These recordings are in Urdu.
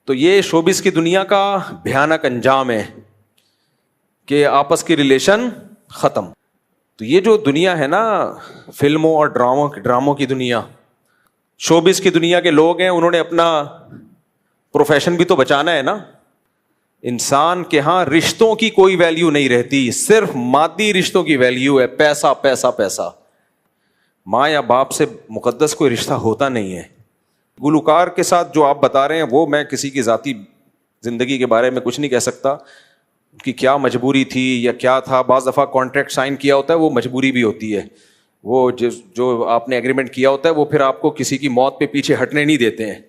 تو یہ شوبز کی دنیا کا بھیانک انجام ہے کہ آپس کی ریلیشن ختم. تو یہ جو دنیا ہے نا فلموں اور ڈراموں کی دنیا, شوبز کی دنیا کے لوگ ہیں, انہوں نے اپنا پروفیشن بھی تو بچانا ہے نا. انسان کے ہاں رشتوں کی کوئی ویلیو نہیں رہتی, صرف مادی رشتوں کی ویلیو ہے. پیسہ پیسہ پیسہ. ماں یا باپ سے مقدس کوئی رشتہ ہوتا نہیں ہے. گلوکار کے ساتھ جو آپ بتا رہے ہیں وہ میں کسی کی ذاتی زندگی کے بارے میں کچھ نہیں کہہ سکتا کہ کیا مجبوری تھی یا کیا تھا. بعض دفعہ کانٹریکٹ سائن کیا ہوتا ہے, وہ مجبوری بھی ہوتی ہے. وہ جو آپ نے ایگریمنٹ کیا ہوتا ہے وہ پھر آپ کو کسی کی موت پہ پیچھے ہٹنے نہیں دیتے ہیں.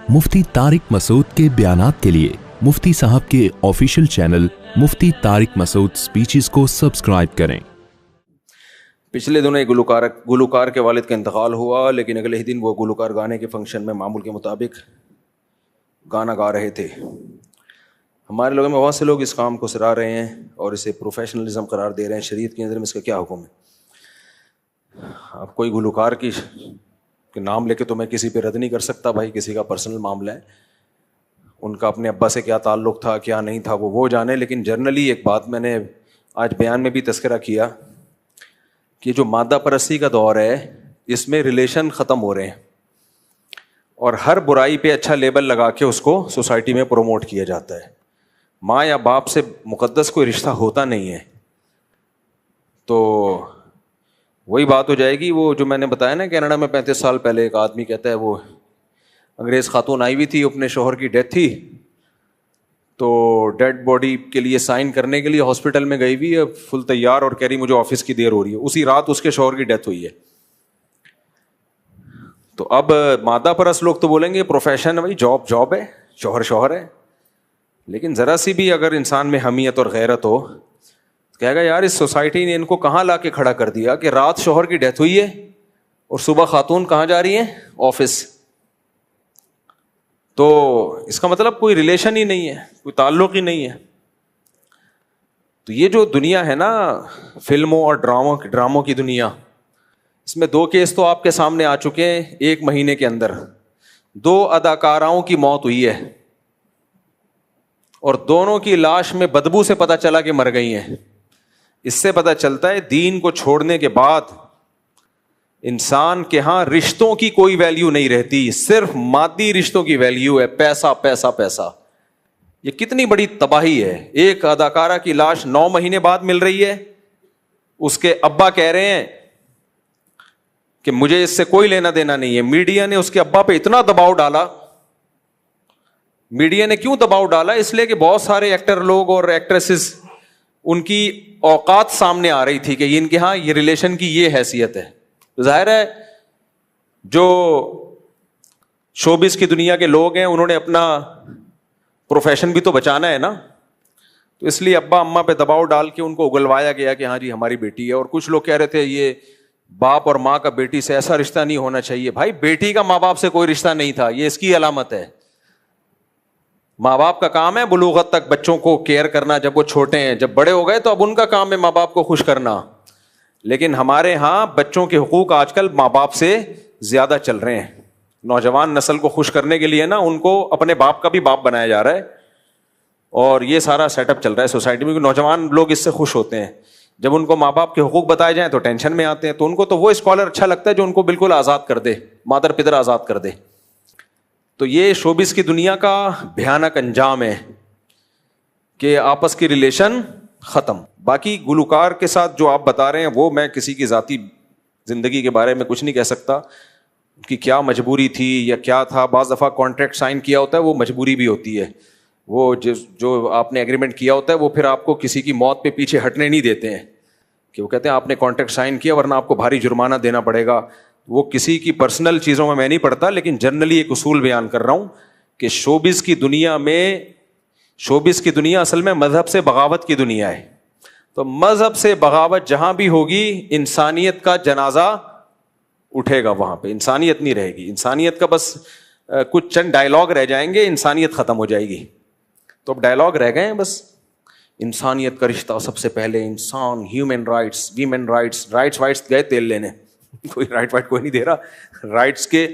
مفتی طارق مسعود کے بیانات کے لیے مفتی صاحب کے آفیشیل چینل مفتی طارق مسعود سپیچز کو سبسکرائب کریں. پچھلے دنوں ایک گلوکار کے والد کا انتقال ہوا, لیکن اگلے ہی دن وہ گلوکار گانے کے فنکشن میں معمول کے مطابق گانا گا رہے تھے. ہمارے لوگوں میں بہت سے لوگ اس کام کو سراہ رہے ہیں اور اسے پروفیشنلزم قرار دے رہے ہیں. شریعت کی نظر میں اس کا کیا حکم ہے؟ اب کوئی گلوکار کی نام لے کے تو میں کسی پہ رد نہیں کر سکتا بھائی, کسی کا پرسنل معاملہ ہے, ان کا اپنے ابا سے کیا تعلق تھا کیا نہیں تھا وہ جانے. لیکن جنرلی ایک بات میں نے آج بیان میں بھی تذکرہ کیا کہ جو مادہ پرستی کا دور ہے اس میں ریلیشن ختم ہو رہے ہیں اور ہر برائی پہ اچھا لیبل لگا کے اس کو سوسائٹی میں پروموٹ کیا جاتا ہے. ماں یا باپ سے مقدس کوئی رشتہ ہوتا نہیں ہے. تو وہی بات ہو جائے گی وہ جو میں نے بتایا نا, کینیڈا میں 35 سال پہلے ایک آدمی کہتا ہے وہ انگریز خاتون آئی ہوئی تھی, اپنے شوہر کی ڈیتھ تھی تو ڈیڈ باڈی کے لیے سائن کرنے کے لیے ہاسپٹل میں گئی ہوئی ہے فل تیار, اور کہہ رہی مجھے آفس کی دیر ہو رہی ہے. اسی رات اس کے شوہر کی ڈیتھ ہوئی ہے. تو اب مادہ پرست لوگ تو بولیں گے پروفیشن ہے بھائی, جاب ہے, شوہر ہے. لیکن ذرا سی بھی اگر انسان میں حمیت اور غیرت ہو کہے گا یار اس سوسائٹی نے ان کو کہاں لا کے کھڑا کر دیا کہ رات شوہر کی ڈیتھ ہوئی ہے اور صبح خاتون کہاں جا رہی ہیں, آفس. تو اس کا مطلب کوئی ریلیشن ہی نہیں ہے, کوئی تعلق ہی نہیں ہے. تو یہ جو دنیا ہے نا فلموں اور ڈراموں کی دنیا, اس میں 2 کیس تو آپ کے سامنے آ چکے ہیں. 1 مہینے کے اندر 2 اداکاراؤں کی موت ہوئی ہے اور دونوں کی لاش میں بدبو سے پتہ چلا کہ مر گئی ہیں. اس سے پتہ چلتا ہے دین کو چھوڑنے کے بعد انسان کے ہاں رشتوں کی کوئی ویلیو نہیں رہتی, صرف مادی رشتوں کی ویلیو ہے. پیسہ پیسہ پیسہ. یہ کتنی بڑی تباہی ہے. ایک اداکارہ کی لاش 9 مہینے بعد مل رہی ہے, اس کے ابا کہہ رہے ہیں کہ مجھے اس سے کوئی لینا دینا نہیں ہے. میڈیا نے اس کے ابا پہ اتنا دباؤ ڈالا. میڈیا نے کیوں دباؤ ڈالا؟ اس لیے کہ بہت سارے ایکٹر لوگ اور ایکٹریسز ان کی اوقات سامنے آ رہی تھی کہ ان کے ہاں یہ ریلیشن کی یہ حیثیت ہے. ظاہر ہے جو شوبز کی دنیا کے لوگ ہیں انہوں نے اپنا پروفیشن بھی تو بچانا ہے نا. تو اس لیے ابا اماں پہ دباؤ ڈال کے ان کو اگلوایا گیا کہ ہاں جی ہماری بیٹی ہے. اور کچھ لوگ کہہ رہے تھے یہ باپ اور ماں کا بیٹی سے ایسا رشتہ نہیں ہونا چاہیے. بھائی بیٹی کا ماں باپ سے کوئی رشتہ نہیں تھا, یہ اس کی علامت ہے. ماں باپ کا کام ہے بلوغت تک بچوں کو کیئر کرنا, جب وہ چھوٹے ہیں. جب بڑے ہو گئے تو اب ان کا کام ہے ماں باپ کو خوش کرنا. لیکن ہمارے ہاں بچوں کے حقوق آج کل ماں باپ سے زیادہ چل رہے ہیں. نوجوان نسل کو خوش کرنے کے لیے نا ان کو اپنے باپ کا بھی باپ بنایا جا رہا ہے, اور یہ سارا سیٹ اپ چل رہا ہے سوسائٹی میں. نوجوان لوگ اس سے خوش ہوتے ہیں. جب ان کو ماں باپ کے حقوق بتائے جائیں تو ٹینشن میں آتے ہیں. تو ان کو تو وہ اسکالر اچھا لگتا ہے جو ان کو بالکل آزاد کر دے, مادر پدر آزاد کر دے. تو یہ شوبز کی دنیا کا بھیانک انجام ہے کہ آپس کی ریلیشن ختم. باقی گلوکار کے ساتھ جو آپ بتا رہے ہیں وہ میں کسی کی ذاتی زندگی کے بارے میں کچھ نہیں کہہ سکتا کہ کیا مجبوری تھی یا کیا تھا. بعض دفعہ کانٹریکٹ سائن کیا ہوتا ہے وہ مجبوری بھی ہوتی ہے. وہ جو آپ نے ایگریمنٹ کیا ہوتا ہے وہ پھر آپ کو کسی کی موت پہ پیچھے ہٹنے نہیں دیتے ہیں کہ وہ کہتے ہیں آپ نے کانٹریکٹ سائن کیا ورنہ آپ کو بھاری جرمانہ دینا پڑے گا. وہ کسی کی پرسنل چیزوں میں نہیں پڑتا, لیکن جنرلی ایک اصول بیان کر رہا ہوں کہ شوبز کی دنیا اصل میں مذہب سے بغاوت کی دنیا ہے. تو مذہب سے بغاوت جہاں بھی ہوگی انسانیت کا جنازہ اٹھے گا, وہاں پہ انسانیت نہیں رہے گی. انسانیت کا بس کچھ چند ڈائلاگ رہ جائیں گے, انسانیت ختم ہو جائے گی. تو اب ڈائلاگ رہ گئے ہیں بس. انسانیت کا رشتہ سب سے پہلے انسان, ہیومن رائٹس, ویمن رائٹس گئے تیل لینے. کوئی رائٹ کوئی نہیں دے رہا. رائٹس کے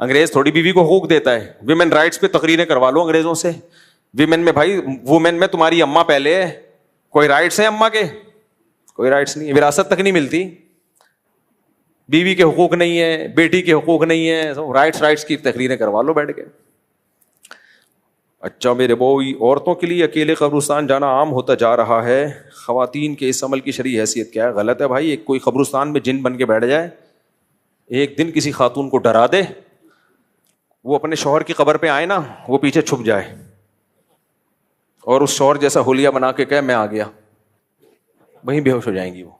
انگریز تھوڑی بیوی کو حقوق دیتا ہے. ویمن رائٹس پہ تقریریں کروا لو انگریزوں سے. ویمن میں بھائی وومن میں تمہاری اماں پہلے ہے. کوئی رائٹس ہیں اماں کے؟ کوئی رائٹس نہیں. وراثت تک نہیں ملتی. بیوی کے حقوق نہیں ہے, بیٹی کے حقوق نہیں ہے. رائٹس کی تقریریں کروا لو بیٹھ کے. اچھا میرے بوئی, عورتوں کے لیے اکیلے قبرستان جانا عام ہوتا جا رہا ہے. خواتین کے اس عمل کی شرعی حیثیت کیا ہے؟ غلط ہے بھائی. ایک کوئی قبرستان میں جن بن کے بیٹھ جائے, ایک دن کسی خاتون کو ڈرا دے, وہ اپنے شوہر کی قبر پہ آئے نا, وہ پیچھے چھپ جائے اور اس شوہر جیسا حلیہ بنا کے کہے میں آ گیا, وہیں بے ہوش ہو جائیں گی وہ.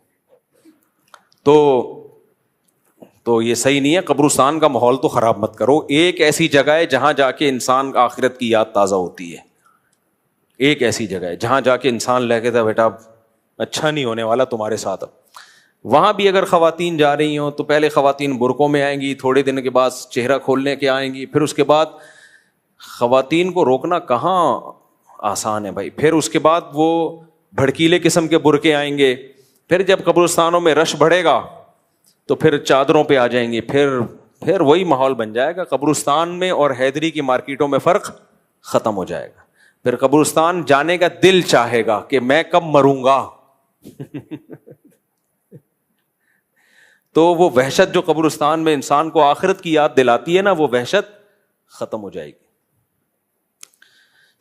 تو یہ صحیح نہیں ہے. قبرستان کا ماحول تو خراب مت کرو. ایک ایسی جگہ ہے جہاں جا کے انسان آخرت کی یاد تازہ ہوتی ہے. ایک ایسی جگہ ہے جہاں جا کے انسان لے کے تھا بیٹا اچھا نہیں ہونے والا تمہارے ساتھ. وہاں بھی اگر خواتین جا رہی ہوں تو پہلے خواتین برقعوں میں آئیں گی, تھوڑے دن کے بعد چہرہ کھولنے کے آئیں گی, پھر اس کے بعد خواتین کو روکنا کہاں آسان ہے بھائی. پھر اس کے بعد وہ بھڑکیلے قسم کے برقعے آئیں گے. پھر جب قبرستانوں میں رش بڑھے گا تو پھر چادروں پہ آ جائیں گے. پھر وہی ماحول بن جائے گا. قبرستان میں اور حیدری کی مارکیٹوں میں فرق ختم ہو جائے گا. پھر قبرستان جانے کا دل چاہے گا کہ میں کب مروں گا. تو وہ وحشت جو قبرستان میں انسان کو آخرت کی یاد دلاتی ہے نا, وہ وحشت ختم ہو جائے گی.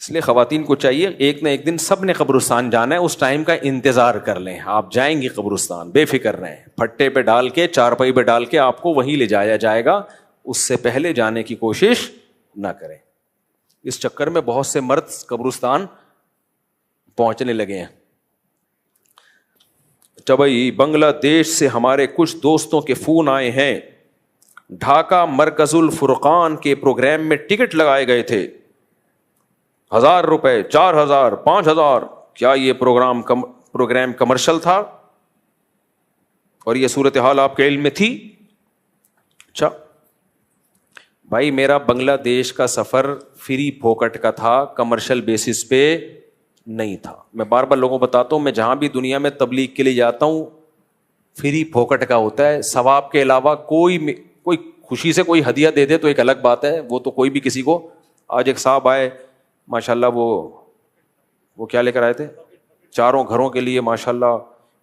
اس لیے خواتین کو چاہیے ایک نہ ایک دن سب نے قبرستان جانا ہے, اس ٹائم کا انتظار کر لیں. آپ جائیں گی قبرستان, بے فکر رہیں, پھٹے پہ ڈال کے چارپائی پہ ڈال کے آپ کو وہیں لے جایا جائے گا. اس سے پہلے جانے کی کوشش نہ کریں. اس چکر میں بہت سے مرد قبرستان پہنچنے لگے ہیں. اچھا بھائی, بنگلہ دیش سے ہمارے کچھ دوستوں کے فون آئے ہیں. ڈھاکہ مرکز الفرقان کے پروگرام میں ٹکٹ لگائے گئے تھے, 1000 روپے, 4000, 5000. کیا یہ پروگرام کمرشل تھا اور یہ صورتحال آپ کے علم میں تھی؟ اچھا بھائی, میرا بنگلہ دیش کا سفر فری پھوکٹ کا تھا, کمرشل بیسس پہ نہیں تھا. میں بار بار لوگوں کو بتاتا ہوں, میں جہاں بھی دنیا میں تبلیغ کے لیے جاتا ہوں فری پھوکٹ کا ہوتا ہے. ثواب کے علاوہ کوئی خوشی سے کوئی ہدیہ دے دے تو ایک الگ بات ہے, وہ تو کوئی بھی کسی کو. آج ایک صاحب آئے ماشاء اللہ, وہ کیا لے کر آئے تھے, 4 گھروں کے لیے ماشاء اللہ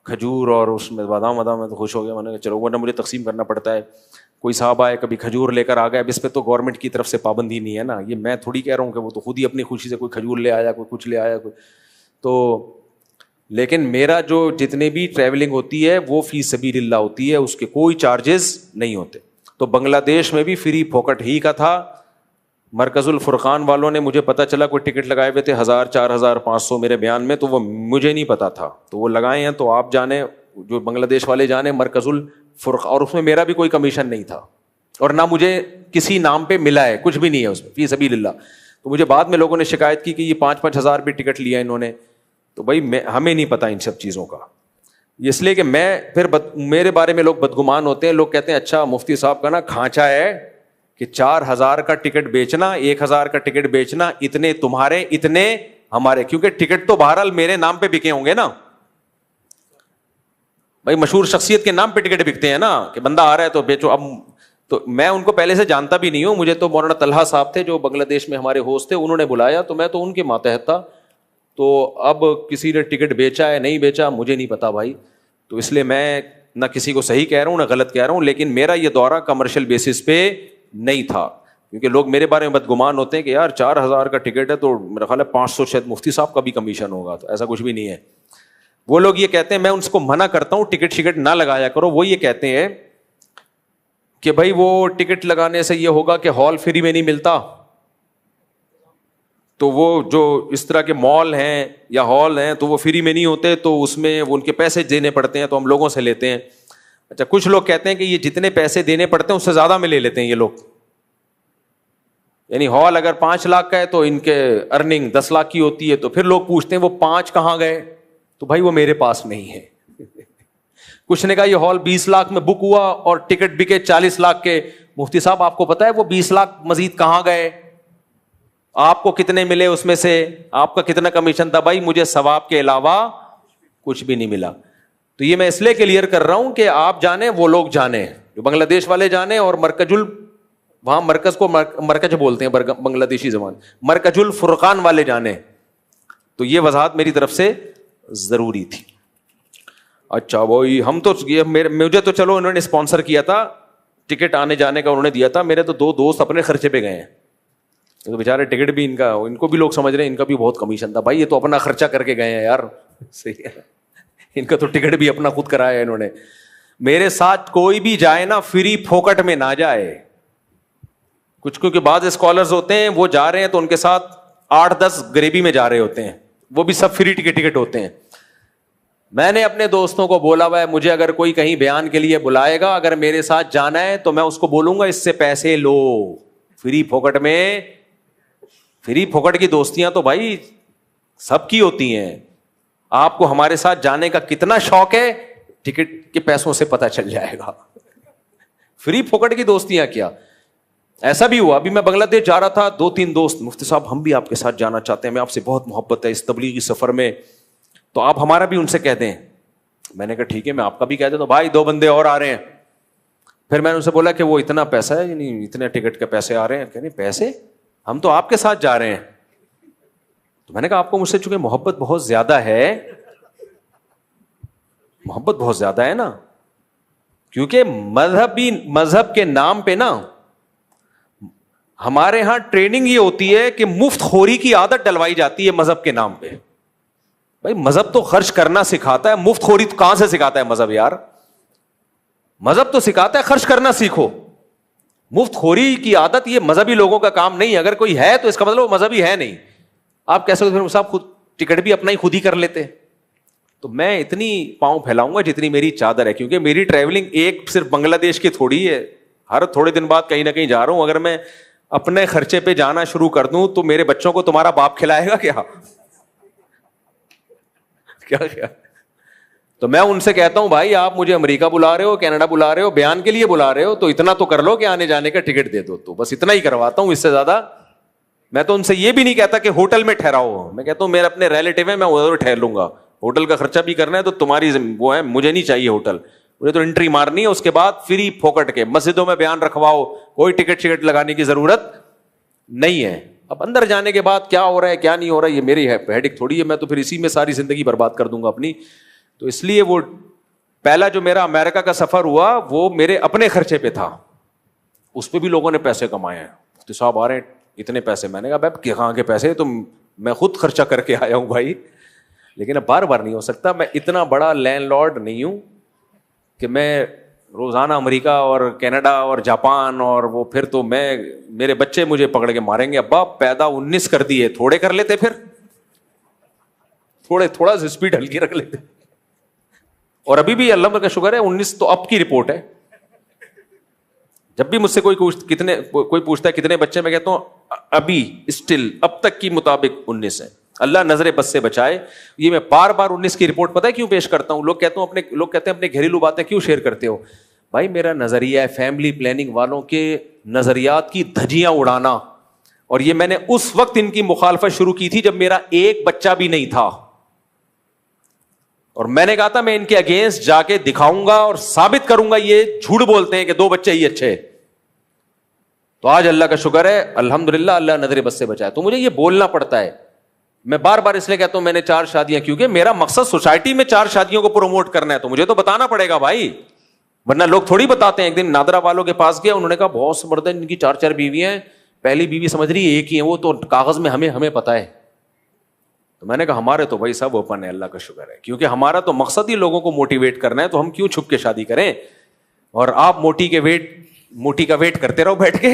کھجور اور اس میں بادام وادام. میں تو خوش ہو گیا, میں نے کہا چلو, ورنہ مجھے تقسیم کرنا پڑتا ہے. کوئی صاحب آئے کبھی کھجور لے کر آ گئے. اب اس پہ تو گورنمنٹ کی طرف سے پابندی نہیں ہے نا, یہ میں تھوڑی کہہ رہا ہوں کہ وہ تو خود ہی اپنی خوشی سے کوئی کھجور لے آیا, کوئی کچھ لے آیا, کوئی تو. لیکن میرا جو جتنے بھی ٹریولنگ ہوتی ہے وہ فی سبیل اللہ ہوتی ہے, اس کے کوئی چارجز نہیں ہوتے. تو بنگلہ دیش میں بھی فری پھوکٹ ہی کا تھا. مرکز الفرقان والوں نے مجھے پتا چلا کوئی ٹکٹ لگائے ہوئے تھے 1000, 4000, 500 میرے بیان میں, تو وہ مجھے نہیں پتا تھا, تو وہ لگائے ہیں. تو آپ جانے, جو بنگلہ دیش والے جانے مرکز الفرقان, اور اس میں میرا بھی کوئی کمیشن نہیں تھا اور نہ مجھے کسی نام پہ ملا ہے, کچھ بھی نہیں ہے اس میں, فی سبیل اللہ. تو مجھے بعد میں لوگوں نے شکایت کی کہ یہ 5-5 ہزار بھی ٹکٹ لیا انہوں نے. تو بھائی ہمیں نہیں پتا ان سب چیزوں کا, اس لیے کہ میں پھر میرے بارے میں لوگ بدگمان ہوتے ہیں. لوگ کہتے ہیں اچھا مفتی صاحب کا نا کھانچا ہے کہ 4000 کا ٹکٹ بیچنا, 1000 کا ٹکٹ بیچنا, اتنے تمہارے اتنے ہمارے, کیونکہ ٹکٹ تو بہرحال میرے نام پہ بکے ہوں گے نا بھائی. مشہور شخصیت کے نام پہ ٹکٹ بکتے ہیں نا, کہ بندہ آ رہا ہے تو بیچو. اب تو میں ان کو پہلے سے جانتا بھی نہیں ہوں, مجھے تو مولانا طلحہ صاحب تھے جو بنگلہ دیش میں ہمارے ہوسٹ تھے, انہوں نے بلایا تو میں تو ان کے ماتحت تھا. تو اب کسی نے ٹکٹ بیچا ہے نہیں بیچا مجھے نہیں پتا بھائی. تو اس لیے میں نہ کسی کو صحیح کہہ رہا ہوں نہ غلط کہہ رہا ہوں, لیکن میرا یہ دورہ کمرشل بیسس پہ نہیں تھا. کیونکہ لوگ میرے بارے میں بدگمان ہوتے ہیں کہ یار 4000 کا ٹکٹ ہے تو میرا خیال ہے 500 شاید مفتی صاحب کا بھی کمیشن ہوگا. تو ایسا کچھ بھی نہیں ہے. وہ لوگ یہ کہتے ہیں, میں ان کو منع کرتا ہوں ٹکٹ شکٹ نہ لگایا کرو. وہ یہ کہتے ہیں کہ بھائی وہ ٹکٹ لگانے سے یہ ہوگا کہ ہال فری میں نہیں ملتا, تو وہ جو اس طرح کے مال ہیں یا ہال ہیں تو وہ فری میں نہیں ہوتے, تو اس میں ان کے پیسے دینے پڑتے ہیں, تو ہم لوگوں سے لیتے ہیں. اچھا کچھ لوگ کہتے ہیں کہ یہ جتنے پیسے دینے پڑتے ہیں اس سے زیادہ میں لے لیتے ہیں یہ لوگ. یعنی ہال اگر 5 لاکھ کا ہے تو ان کے ارننگ 10 لاکھ کی ہوتی ہے. تو پھر لوگ پوچھتے ہیں وہ 5 کہاں گئے, تو بھائی وہ میرے پاس نہیں ہے. کچھ نے کہا یہ ہال 20 لاکھ میں بک ہوا اور ٹکٹ بکے 40 لاکھ کے. مفتی صاحب آپ کو پتا ہے وہ 20 لاکھ مزید کہاں گئے, آپ کو کتنے ملے اس میں سے, آپ کا کتنا کمیشن تھا؟ بھائی مجھے ثواب کے علاوہ کچھ بھی نہیں ملا. تو یہ میں اس لیے کلیئر کر رہا ہوں کہ آپ جانیں, وہ لوگ جانیں, جو بنگلہ دیش والے جانیں اور مرکز وہاں مرکز کو مرکز بولتے ہیں بنگلہ دیشی زبان, مرکز الفرقان والے جانے. تو یہ وضاحت میری طرف سے ضروری تھی. اچھا بھائی, ہم تو مجھے تو چلو انہوں نے اسپانسر کیا تھا, ٹکٹ آنے جانے کا انہوں نے دیا تھا, میرے تو 2 دوست اپنے خرچے پہ گئے ہیں. تو بیچارے ٹکٹ بھی ان کو بھی لوگ سمجھ رہے ہیں ان کا بھی بہت کمیشن تھا. بھائی یہ تو اپنا خرچہ کر کے گئے ہیں یار, صحیح ہے, ان کا تو ٹکٹ بھی اپنا خود کرایا انہوں نے. میرے ساتھ کوئی بھی جائے نا فری پھوکٹ میں نہ جائے. کچھ کیونکہ بعض اسکالرز ہوتے ہیں وہ جا رہے ہیں تو ان کے ساتھ 8-10 غریبی میں جا رہے ہوتے ہیں, وہ بھی سب فری ٹکٹ ہوتے ہیں. میں نے اپنے دوستوں کو بولا ہوا ہے مجھے اگر کوئی کہیں بیان کے لیے بلائے گا, اگر میرے ساتھ جانا ہے تو میں اس کو بولوں گا اس سے پیسے لو. فری پھوکٹ میں, فری پھوکٹ کی دوستیاں تو بھائی سب کی ہوتی ہیں. آپ کو ہمارے ساتھ جانے کا کتنا شوق ہے ٹکٹ کے پیسوں سے پتہ چل جائے گا. فری پھوکٹ کی دوستیاں کیا. ایسا بھی ہوا, ابھی میں بنگلہ دیش جا رہا تھا, 2-3 دوست, مفتی صاحب ہم بھی آپ کے ساتھ جانا چاہتے ہیں, میں آپ سے بہت محبت ہے اس تبلیغی سفر میں, تو آپ ہمارا بھی ان سے کہہ دیں. میں نے کہا ٹھیک ہے میں آپ کا بھی کہہ دیتا ہوں. بھائی 2 بندے اور آ رہے ہیں. پھر میں نے ان سے بولا کہ وہ اتنا پیسہ ہے, یعنی اتنے ٹکٹ کے پیسے آ رہے ہیں. کہ نہیں پیسے, ہم تو آپ کے ساتھ جا رہے ہیں. تو میں نے کہا آپ کو مجھ سے چونکہ محبت بہت زیادہ ہے, محبت بہت زیادہ ہے نا, کیونکہ مذہب کے نام پہ نا ہمارے ہاں ٹریننگ یہ ہوتی ہے کہ مفت خوری کی عادت ڈلوائی جاتی ہے مذہب کے نام پہ. بھائی مذہب تو خرچ کرنا سکھاتا ہے, مفت خوری کہاں سے سکھاتا ہے مذہب یار. مذہب تو سکھاتا ہے خرچ کرنا سیکھو. مفت خوری کی عادت یہ مذہبی لوگوں کا کام نہیں ہے. اگر کوئی ہے تو اس کا مطلب وہ مذہبی ہے نہیں. آپ کیسے پھر صاحب خود ٹکٹ بھی اپنا ہی خود ہی کر لیتے. تو میں اتنی پاؤں پھیلاؤں گا جتنی میری چادر ہے, کیونکہ میری ٹریولنگ ایک صرف بنگلہ دیش کی تھوڑی ہے, ہر تھوڑے دن بعد کہیں نہ کہیں جا رہا ہوں. اگر میں اپنے خرچے پہ جانا شروع کر دوں تو میرے بچوں کو تمہارا باپ کھلائے گا کیا؟ کیا تو میں ان سے کہتا ہوں بھائی آپ مجھے امریکہ بلا رہے ہو, کینیڈا بلا رہے ہو, بیان کے لیے بلا رہے ہو, تو اتنا تو کر لو کہ آنے جانے کا ٹکٹ دے دو. تو بس اتنا ہی کرواتا ہوں, اس سے زیادہ میں تو ان سے یہ بھی نہیں کہتا کہ ہوٹل میں ٹھہراؤ. میں کہتا ہوں میرے اپنے ریلیٹیو ہیں, میں ادھر ٹھہر لوں گا. ہوٹل کا خرچہ بھی کرنا ہے تو تمہاری وہ ہے, مجھے نہیں چاہیے ہوٹل. مجھے تو انٹری مارنی ہے, اس کے بعد فری پھوکٹ کے مسجدوں میں بیان رکھواؤ, کوئی ٹکٹ لگانے کی ضرورت نہیں ہے. اب اندر جانے کے بعد کیا ہو رہا ہے کیا نہیں ہو رہا ہے یہ میری ہیڈک تھوڑی ہے, میں تو پھر اسی میں ساری زندگی برباد کر دوں گا اپنی. تو اس لیے وہ پہلا جو میرا امریکہ کا سفر ہوا وہ میرے اپنے خرچے پہ تھا, اس پہ بھی لوگوں نے پیسے کمائے ہیں. مفتی صاحب آ رہے ہیں اتنے پیسے. میں نے کہا بھائی کہاں کے پیسے, تو میں خود خرچہ کر کے آیا ہوں بھائی, لیکن اب بار بار نہیں ہو سکتا. میں اتنا بڑا لینڈ لارڈ نہیں ہوں کہ میں روزانہ امریکہ اور کینیڈا اور جاپان, اور وہ پھر تو میرے بچے مجھے پکڑ کے ماریں گے, ابا پیدا 19 کر دیے, تھوڑے کر لیتے, پھر تھوڑا سا اسپیڈ ہلکی رکھ لیتے. اور ابھی بھی اللہ کا شکر ہے 19 تو اب کی رپورٹ ہے. جب بھی مجھ سے کوئی پوچھتا ہے کتنے بچے, میں کہتا ہوں ابھی اسٹل اب تک کی مطابق 19 ہے, اللہ نظر بد سے بچائے. یہ میں بار بار 19 کی رپورٹ پتہ ہے کیوں پیش کرتا ہوں؟ لوگ کہتے ہیں اپنے گھریلو باتیں کیوں شیئر کرتے ہو؟ بھائی میرا نظریہ ہے فیملی پلاننگ والوں کے نظریات کی دھجیاں اڑانا, اور یہ میں نے اس وقت ان کی مخالفت شروع کی تھی جب میرا ایک بچہ بھی نہیں تھا, اور میں نے کہا تھا میں ان کے اگینسٹ جا کے دکھاؤں گا اور ثابت کروں گا یہ جھوٹ بولتے ہیں کہ 2 بچے ہی اچھے. تو آج اللہ کا شکر ہے الحمدللہ اللہ نظر بد سے بچائے. تو مجھے یہ بولنا پڑتا ہے. میں بار بار اس لیے کہتا ہوں میں نے 4 شادیاں, کیونکہ میرا مقصد سوسائٹی میں 4 شادیوں کو پروموٹ کرنا ہے, تو مجھے تو بتانا پڑے گا بھائی, ورنہ لوگ تھوڑی بتاتے ہیں. ایک دن نادرا والوں کے پاس گیا, انہوں نے کہا بہت مرد ہیں ان کی 4 بیویاں ہیں, پہلی بیوی سمجھ رہی ایک ہی ہے, وہ تو کاغذ میں ہمیں پتا ہے. تو میں نے کہا ہمارے تو بھائی سب اوپن ہے, اللہ کا شکر ہے, کیونکہ ہمارا تو مقصد ہی لوگوں کو موٹیویٹ کرنا ہے, تو ہم کیوں چھپ کے شادی کریں. اور آپ موٹی کا ویٹ کرتے رہو بیٹھ کے,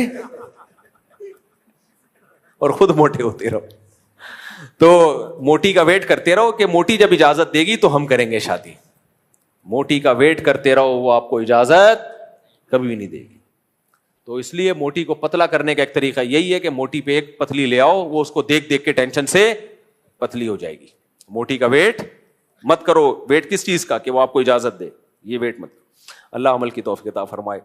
اور خود موٹے ہوتے رہو. تو موٹی کا ویٹ کرتے رہو کہ موٹی جب اجازت دے گی تو ہم کریں گے شادی. موٹی کا ویٹ کرتے رہو, وہ آپ کو اجازت کبھی بھی نہیں دے گی. تو اس لیے موٹی کو پتلا کرنے کا ایک طریقہ یہی ہے کہ موٹی پہ ایک پتلی لے آؤ, وہ اس کو دیکھ کے ٹینشن سے پتلی ہو جائے گی. موٹی کا ویٹ مت کرو. ویٹ کس چیز کا؟ کہ وہ آپ کو اجازت دے, یہ ویٹ مت کرو. اللہ عمل کی توفیق عطا فرمائے.